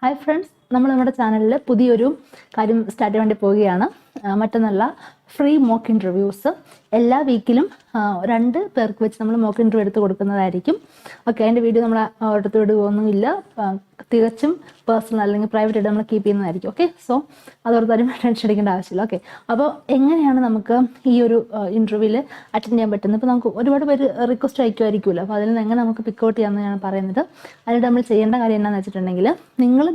Hi friends, നമ്മുടെ ചാനലിൽ പുതിയൊരു കാര്യം സ്റ്റാർട്ട് ചെയ്യാൻ വേണ്ടി പോവുകയാണ്. മറ്റൊന്നല്ല, ഫ്രീ മോക്ക് ഇൻ്റർവ്യൂസ് എല്ലാ വീക്കിലും 2 പേർക്ക് വെച്ച് നമ്മൾ മോക്ക് ഇൻ്റർവ്യൂ എടുത്ത് കൊടുക്കുന്നതായിരിക്കും. ഓക്കെ, അതിൻ്റെ വീഡിയോ നമ്മൾ എടുത്ത് വിടുകയൊന്നുമില്ല, തികച്ചും പേഴ്സണൽ അല്ലെങ്കിൽ പ്രൈവറ്റ് ആയിട്ട് നമ്മൾ കീപ്പ് ചെയ്യുന്നതായിരിക്കും. ഓക്കെ, സോ അതോർത്താരും ടെൻഷൻ അടിക്കേണ്ട ആവശ്യമില്ല. ഓക്കെ, അപ്പോൾ എങ്ങനെയാണ് നമുക്ക് ഈ ഒരു ഇൻ്റർവ്യൂവിൽ അറ്റൻഡ് ചെയ്യാൻ പറ്റുന്നത്? ഇപ്പോൾ നമുക്ക് ഒരുപാട് പേര് റിക്വസ്റ്റ് അയക്കുമായിരിക്കുമല്ലോ, അപ്പോൾ അതിൽ നിന്ന് എങ്ങനെ നമുക്ക് പിക്കൗട്ട് ചെയ്യാമെന്ന് ഞാൻ പറയുന്നത്. അതിനായിട്ട് നമ്മൾ ചെയ്യേണ്ട കാര്യം എന്താണെന്ന് വെച്ചിട്ടുണ്ടെങ്കിൽ,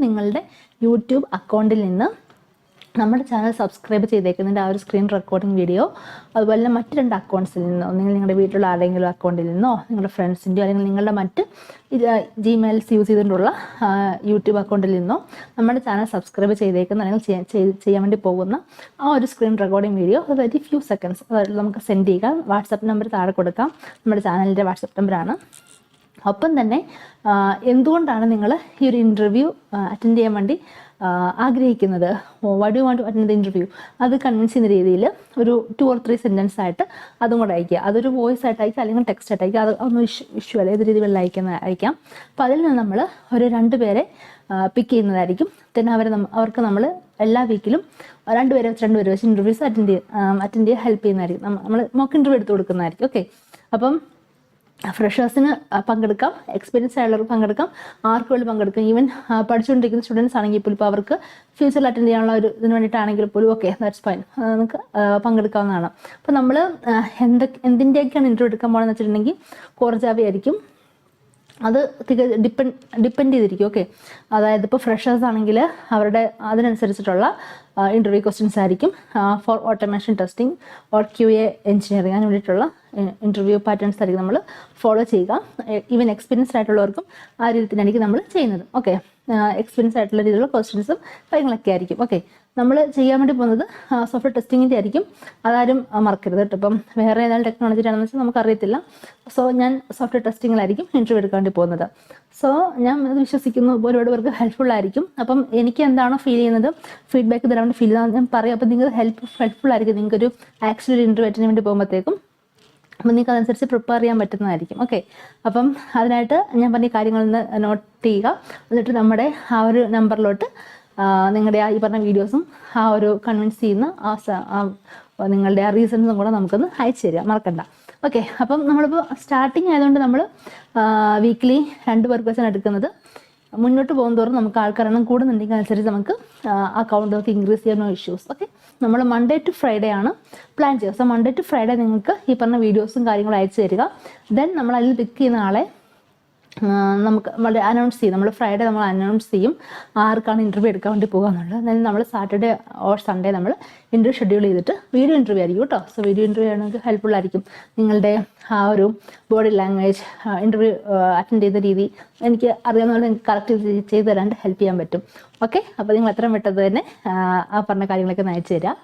നിങ്ങളുടെ യൂട്യൂബ് അക്കൗണ്ടിൽ നിന്ന് നമ്മുടെ ചാനൽ സബ്സ്ക്രൈബ് ചെയ്തേക്കുന്നതിൻ്റെ ആ ഒരു സ്ക്രീൻ റെക്കോർഡിംഗ് വീഡിയോ, അതുപോലെ തന്നെ മറ്റ് 2 അക്കൗണ്ട്സിൽ നിന്നോ, നിങ്ങളുടെ വീട്ടിലുള്ള ആരെങ്കിലും അക്കൗണ്ടിൽ നിന്നോ, നിങ്ങളുടെ ഫ്രണ്ട്സിൻ്റെയോ അല്ലെങ്കിൽ നിങ്ങളുടെ മറ്റ് ജിമെയിൽസ് യൂസ് ചെയ്തിട്ടുള്ള യൂട്യൂബ് അക്കൗണ്ടിൽ നിന്നോ നമ്മുടെ ചാനൽ സബ്സ്ക്രൈബ് ചെയ്തേക്കുന്ന അല്ലെങ്കിൽ ചെയ്യാൻ വേണ്ടി പോകുന്ന ആ ഒരു screen recording video very few seconds നമുക്ക് സെൻഡ് ചെയ്യുക. വാട്സപ്പ് നമ്പർ താഴെ കൊടുക്കാം, നമ്മുടെ ചാനലിൻ്റെ വാട്സപ്പ് നമ്പറാണ്. ഒപ്പം തന്നെ എന്തുകൊണ്ടാണ് നിങ്ങൾ ഈ ഒരു ഇൻ്റർവ്യൂ അറ്റൻഡ് ചെയ്യാൻ വേണ്ടി ആഗ്രഹിക്കുന്നത്, why do want to attend the interview, അത് കൺവിൻസ് ചെയ്യുന്ന രീതിയിൽ ഒരു 2 or 3 സെൻറ്റൻസ് ആയിട്ട് അതും കൂടെ അയക്കുക. അതൊരു വോയിസ് ആയിട്ട് അയക്കുക അല്ലെങ്കിൽ ടെക്സ്റ്റ് ആയിട്ട് അയക്കുക. അതൊന്നും ഇഷ്യൂ അല്ല, ഏത് രീതിയിൽ അയക്കാം. അപ്പോൾ അതിൽ നിന്ന് നമ്മൾ ഒരു 2 പേരെ പിക്ക് ചെയ്യുന്നതായിരിക്കും. പിന്നെ അവർക്ക് നമ്മൾ എല്ലാ വീക്കിലും 2 പേരെ വെച്ച് ഇൻ്റർവ്യൂസ് അറ്റൻഡ് ചെയ്യാൻ ഹെൽപ്പ് ചെയ്യുന്നതായിരിക്കും. നമ്മൾ മോക്ക് ഇൻ്റർവ്യൂ എടുത്ത് കൊടുക്കുന്നതായിരിക്കും. ഓക്കെ, അപ്പം ഫ്രഷേഴ്സിന് പങ്കെടുക്കാം, എക്സ്പീരിയൻസ് ആയുള്ളവർക്ക് പങ്കെടുക്കാം, ആർക്ക് വേണ്ടി പങ്കെടുക്കാം. ഈവൻ പഠിച്ചുകൊണ്ടിരിക്കുന്ന സ്റ്റുഡൻസ് ആണെങ്കിൽ പോലും ഇപ്പോൾ അവർക്ക് ഫ്യൂച്ചറിൽ അറ്റൻഡ് ചെയ്യാനുള്ള ഒരു ഇതിന് വേണ്ടിയിട്ടാണെങ്കിൽ പോലും ഓക്കെ, ദാറ്റ്സ് ഫൈൻ, നമുക്ക് പങ്കെടുക്കാവുന്നതാണ്. അപ്പോൾ നമ്മൾ എന്തിൻ്റെയൊക്കെയാണ് ഇൻ്റർവ്യൂ എടുക്കാൻ പോകുകയെന്ന് വെച്ചിട്ടുണ്ടെങ്കിൽ കോർജാവി ആയിരിക്കും. അത് ഡിപ്പെൻഡ് ചെയ്തിരിക്കും. ഓക്കെ, അതായത് ഇപ്പോൾ ഫ്രഷേഴ്സ് ആണെങ്കിൽ അവരുടെ അതിനനുസരിച്ചിട്ടുള്ള ഇൻ്റർവ്യൂ ക്വസ്റ്റ്യൻസ് ആയിരിക്കും. Four automation testing or QA engineering അതിന് വേണ്ടിയിട്ടുള്ള ഇൻ്റർവ്യൂ പാറ്റേൺസ് ആയിരിക്കും നമ്മൾ ഫോളോ ചെയ്യുക. ഈവൻ എക്സ്പീരിയൻസ്ഡ് ആയിട്ടുള്ളവർക്കും ആ രീതിയിൽ തന്നെയായിരിക്കും നമ്മൾ ചെയ്യുന്നത്. ഓക്കെ, എക്സ്പീരിയൻസ് ആയിട്ടുള്ള രീതിയിലുള്ള ക്വസ്റ്റ്യൻസും കാര്യങ്ങളൊക്കെ ആയിരിക്കും. ഓക്കെ, നമ്മൾ ചെയ്യാൻ വേണ്ടി പോകുന്നത് സോഫ്റ്റ്വെയർ ടെസ്റ്റിങ്ങിൻ്റെ ആയിരിക്കും. അതാരും മറക്കരുത് കേട്ടോ. ഇപ്പം വേറെ ഏതായാലും ടെക്നോളജി ആണെന്ന് വെച്ചാൽ നമുക്കറിയത്തില്ല. സോ ഞാൻ സോഫ്റ്റ്വെയർ ടെസ്റ്റിങ്ങിലായിരിക്കും ഇൻ്റർവ്യൂ എടുക്കാൻ വേണ്ടി പോകുന്നത്. സോ ഞാൻ അത് വിശ്വസിക്കുന്നു ഒരുപാട് പേർക്ക് ഹെൽപ്ഫുൾ ആയിരിക്കും. അപ്പം എനിക്ക് എന്താണോ ഫീൽ ചെയ്യുന്നത്, ഫീഡ്ബാക്ക് തരാൻ വേണ്ടി ഫീൽ ചെയ്യുന്നത് ഞാൻ പറയും. അപ്പം നിങ്ങൾക്ക് ഹെൽപ്ഫുൾ ആയിരിക്കും. നിങ്ങൾക്കൊരു ആക്ച്വലി ഒരു ഇൻ്റർവ്യൂ അറ്റൻഡ് വേണ്ടി പോകുമ്പോഴത്തേക്കും അപ്പം നിങ്ങൾക്ക് അതനുസരിച്ച് പ്രിപ്പയർ ചെയ്യാൻ പറ്റുന്നതായിരിക്കും. ഓക്കെ, അപ്പം അതിനായിട്ട് ഞാൻ പറഞ്ഞ കാര്യങ്ങളൊന്ന് നോട്ട് ചെയ്യുക. എന്നിട്ട് നമ്മുടെ ആ ഒരു നമ്പറിലോട്ട് നിങ്ങളുടെ ഈ പറഞ്ഞ വീഡിയോസും ആ ഒരു കൺവിൻസ് ചെയ്യുന്ന നിങ്ങളുടെ ആ റീസൺസും കൂടെ നമുക്കൊന്ന് അയച്ചു തരിക, മറക്കണ്ട. ഓക്കെ, അപ്പം നമ്മളിപ്പോൾ സ്റ്റാർട്ടിങ് ആയതുകൊണ്ട് നമ്മൾ വീക്ക്ലി 2 പേർക്ക് വെച്ചാണ് എടുക്കുന്നത്. മുന്നോട്ട് പോകുന്നതോറും നമുക്ക് ആൾക്കാർ എണ്ണം കൂടുന്നുണ്ടെങ്കിൽ അനുസരിച്ച് നമുക്ക് അക്കൗണ്ട് നമുക്ക് ഇൻക്രീസ് ചെയ്യാൻ നോ ഇഷ്യൂസ്. ഓക്കെ, നമ്മൾ മൺഡേ ടു ഫ്രൈഡേ ആണ് പ്ലാൻ ചെയ്യുക. സോ മൺഡേ ടു ഫ്രൈഡേ നിങ്ങൾക്ക് ഈ പറഞ്ഞ വീഡിയോസും കാര്യങ്ങളും അയച്ചു തരിക. ദെൻ നമ്മൾ അതിൽ പിക്ക് ചെയ്യുന്ന ആളെ നമുക്ക് അനൗൺസ് ചെയ്യും. നമ്മൾ ഫ്രൈഡേ നമ്മൾ അനൗൺസ് ചെയ്യും ആർക്കാണ് ഇൻ്റർവ്യൂ എടുക്കാൻ വേണ്ടി പോകുക എന്നുള്ളത്. ദെൻ നമ്മൾ സാറ്റർഡേ ഓർ സൺഡേ നമ്മൾ ഇൻ്റർവ്യൂ ഷെഡ്യൂൾ ചെയ്തിട്ട് വീഡിയോ ഇൻ്റർവ്യൂ ആയിരിക്കും കേട്ടോ. സോ വീഡിയോ ഇൻ്റർവ്യൂ ആണെങ്കിൽ ഹെൽപ്ഫുൾ ആയിരിക്കും. നിങ്ങളുടെ ആ ഒരു ബോഡി ലാംഗ്വേജ്, ഇൻ്റർവ്യൂ അറ്റൻഡ് ചെയ്ത രീതി എനിക്ക് അറിയാവുന്ന പോലെ നിങ്ങൾക്ക് കറക്റ്റ് ചെയ്ത് തരാണ്ട് ഹെൽപ്പ് ചെയ്യാൻ പറ്റും. ഓക്കെ, അപ്പോൾ നിങ്ങൾ എത്രയും പെട്ടെന്ന് തന്നെ ആ പറഞ്ഞ കാര്യങ്ങളൊക്കെ അയച്ചു തരാം.